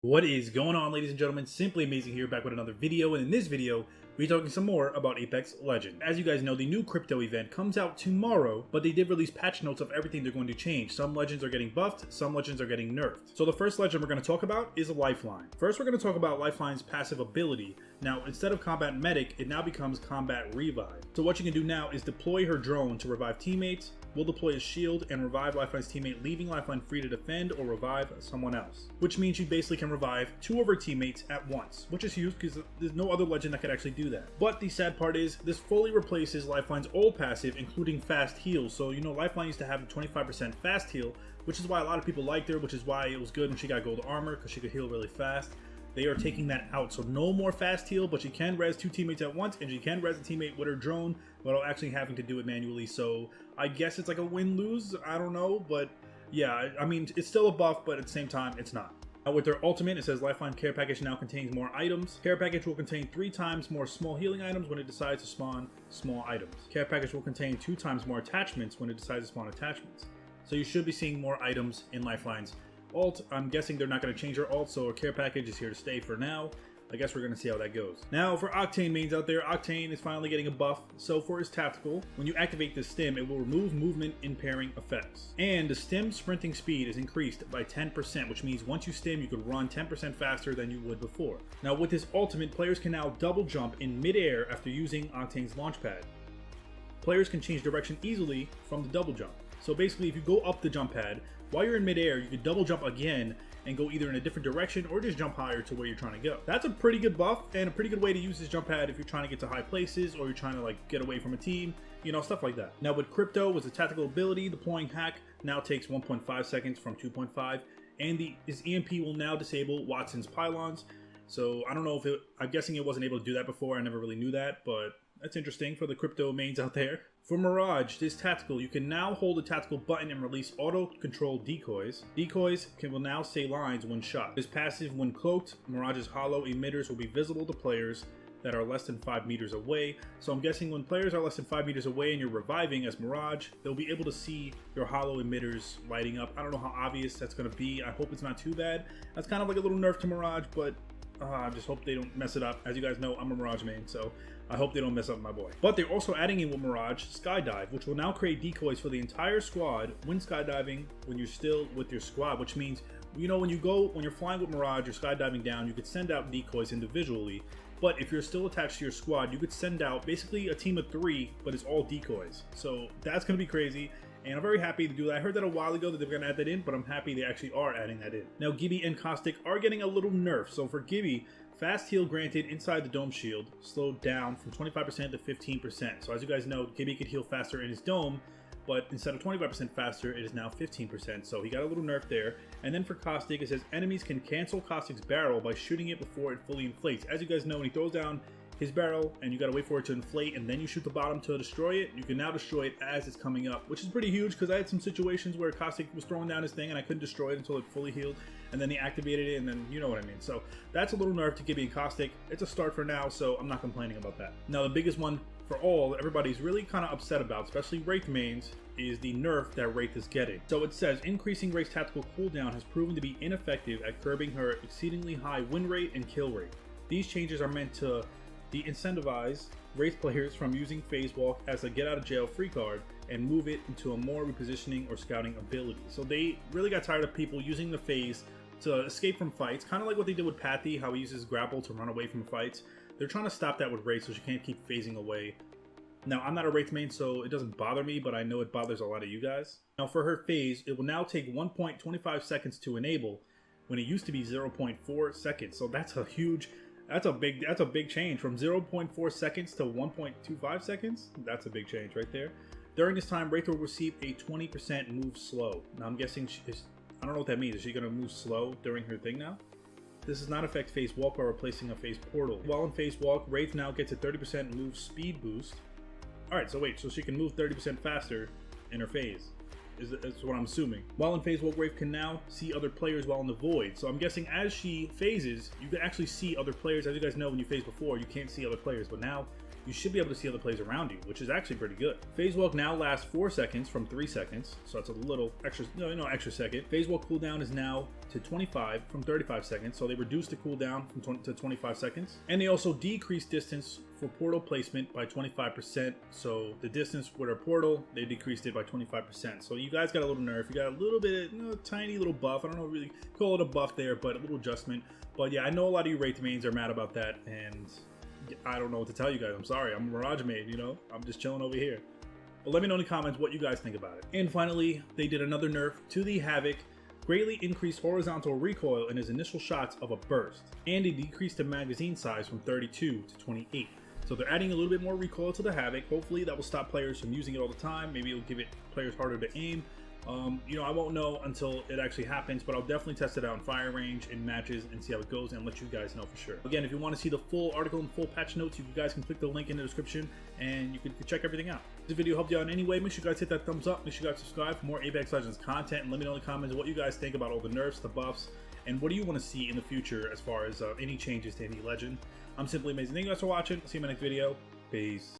What is going on, ladies and gentlemen? Simply Amazing here, back with another video, and in this video we're talking some more about Apex Legends. As you guys know, the new crypto event comes out tomorrow, but they did release patch notes of everything they're going to change. Some legends are getting buffed, some legends are getting nerfed. So the first legend we're going to talk about is Lifeline. First, we're going to talk about Lifeline's passive ability. Now, instead of Combat Medic, it now becomes Combat Revive. So what you can do now is deploy her drone to revive teammates. Will deploy a shield and revive Lifeline's teammate, leaving Lifeline free to defend or revive someone else. Which means she basically can revive two of her teammates at once, which is huge because there's no other legend that could actually do that. But the sad part is, this fully replaces Lifeline's old passive, including fast heal. So, you know, Lifeline used to have a 25% fast heal, which is why a lot of people liked her, which is why it was good when she got gold armor, because she could heal really fast. They are taking that out, so no more fast heal, but she can res two teammates at once, and she can res a teammate with her drone without actually having to do it manually. So I guess it's like a win-lose, I don't know, but yeah, I mean, it's still a buff, but at the same time, it's not. Now with their ultimate, it says Lifeline Care Package now contains more items. Care Package will contain 3 times more small healing items when it decides to spawn small items. Care Package will contain 2 times more attachments when it decides to spawn attachments. So you should be seeing more items in Lifeline's ult. I'm guessing they're not going to change her ult, so her care package is here to stay for now. I guess we're going to see how that goes. Now for Octane mains out there, Octane is finally getting a buff. So for his tactical, when you activate the stim, it will remove movement impairing effects. And the stim sprinting speed is increased by 10%, which means once you stim, you could run 10% faster than you would before. Now with his ultimate, players can now double jump in midair after using Octane's launch pad. Players can change direction easily from the double jump. So basically, if you go up the jump pad, while you're in midair, you can double jump again and go either in a different direction or just jump higher to where you're trying to go. That's a pretty good buff and a pretty good way to use this jump pad if you're trying to get to high places or you're trying to like get away from a team, you know, stuff like that. Now with Crypto, with a tactical ability, deploying hack now takes 1.5 seconds from 2.5, and his EMP will now disable Watson's pylons. So I don't know if I'm guessing it wasn't able to do that before. I never really knew that, but that's interesting for the Crypto mains out there. For Mirage, this tactical, you can now hold the tactical button and release auto-control decoys. Decoys will now say lines when shot. This passive, when cloaked, Mirage's hollow emitters will be visible to players that are less than 5 meters away. So I'm guessing when players are less than 5 meters away and you're reviving as Mirage, they'll be able to see your hollow emitters lighting up. I don't know how obvious that's going to be. I hope it's not too bad. That's kind of like a little nerf to Mirage, but I just hope they don't mess it up. As you guys know, I'm a Mirage main, so I hope they don't mess up my boy. But they're also adding in with Mirage Skydive, which will now create decoys for the entire squad when skydiving when you're still with your squad, which means, you know, when you're flying with Mirage, you're skydiving down, you could send out decoys individually. But if you're still attached to your squad, you could send out basically a team of 3, but it's all decoys. So that's going to be crazy. And I'm very happy to do that. I heard that a while ago that they were going to add that in, but I'm happy they actually are adding that in. Now, Gibby and Caustic are getting a little nerf. So for Gibby, fast heal granted inside the dome shield slowed down from 25% to 15%. So as you guys know, Gibby could heal faster in his dome, but instead of 25% faster, it is now 15%. So he got a little nerf there. And then for Caustic, it says enemies can cancel Caustic's barrel by shooting it before it fully inflates. As you guys know, when he throws down his barrel and you gotta wait for it to inflate and then you shoot the bottom to destroy it, you can now destroy it as it's coming up, which is pretty huge because I had some situations where Caustic was throwing down his thing and I couldn't destroy it until it fully healed, and then he activated it, and then you know what I mean. So that's a little nerf to Gibby and Caustic. It's a start for now, so I'm not complaining about that. Now the biggest one for all, everybody's really kind of upset about, especially Wraith mains, is the nerf that Wraith is getting. So it says increasing Wraith's tactical cooldown has proven to be ineffective at curbing her exceedingly high win rate and kill rate. These changes are meant to de-incentivize Wraith players from using Phase Walk as a get out of jail free card and move it into a more repositioning or scouting ability. So they really got tired of people using the Phase to escape from fights, kind of like what they did with Pathy, how he uses grapple to run away from fights. They're trying to stop that with Wraith so she can't keep phasing away. Now, I'm not a Wraith main, so it doesn't bother me, but I know it bothers a lot of you guys. Now, for her phase, it will now take 1.25 seconds to enable when it used to be 0.4 seconds. So that's a huge... That's a big change from 0.4 seconds to 1.25 seconds. That's a big change right there. During this time, Wraith will receive a 20% move slow. Now I'm guessing I don't know what that means. Is she going to move slow during her thing now? This does not affect Phase Walk by replacing a Phase Portal. While in Phase Walk, Wraith now gets a 30% move speed boost. Alright, so wait, so she can move 30% faster in her phase. Is what I'm assuming. While in Phase Walk, Wraith can now see other players while in the void. So I'm guessing as she phases, you can actually see other players. As you guys know, when you phase before, you can't see other players, but now you should be able to see other players around you, which is actually pretty good. Phase walk now lasts 4 seconds from 3 seconds, so that's a little extra, extra second. Phase walk cooldown is now to 25 from 35 seconds, so they reduced the cooldown from 20 to 25 seconds. And they also decreased distance for portal placement by 25%. So the distance with our portal, they decreased it by 25%. So you guys got a little nerf. You got a little bit, tiny little buff. I don't know really call it a buff there, but a little adjustment. But yeah, I know a lot of you Wraith mains are mad about that, and I don't know what to tell you guys. I'm sorry. I'm a Mirage main, I'm just chilling over here. But let me know in the comments what you guys think about it. And finally, they did another nerf to the Havoc. Greatly increased horizontal recoil in his initial shots of a burst, and he decreased the magazine size from 32 to 28. So they're adding a little bit more recoil to the Havoc. Hopefully that will stop players from using it all the time. Maybe it'll give it players harder to aim. I won't know until it actually happens, but I'll definitely test it out in fire range in matches and see how it goes and let you guys know for sure. Again, if you want to see the full article and full patch notes, you guys can click the link in the description and you can check everything out. If this video helped you out in any way, make sure you guys hit that thumbs up, make sure you guys subscribe for more Apex Legends content, and let me know in the comments what you guys think about all the nerfs, the buffs, and what do you want to see in the future as far as any changes to any legend. I'm Simply Amazing. Thank you guys for watching. See you in my next video. Peace.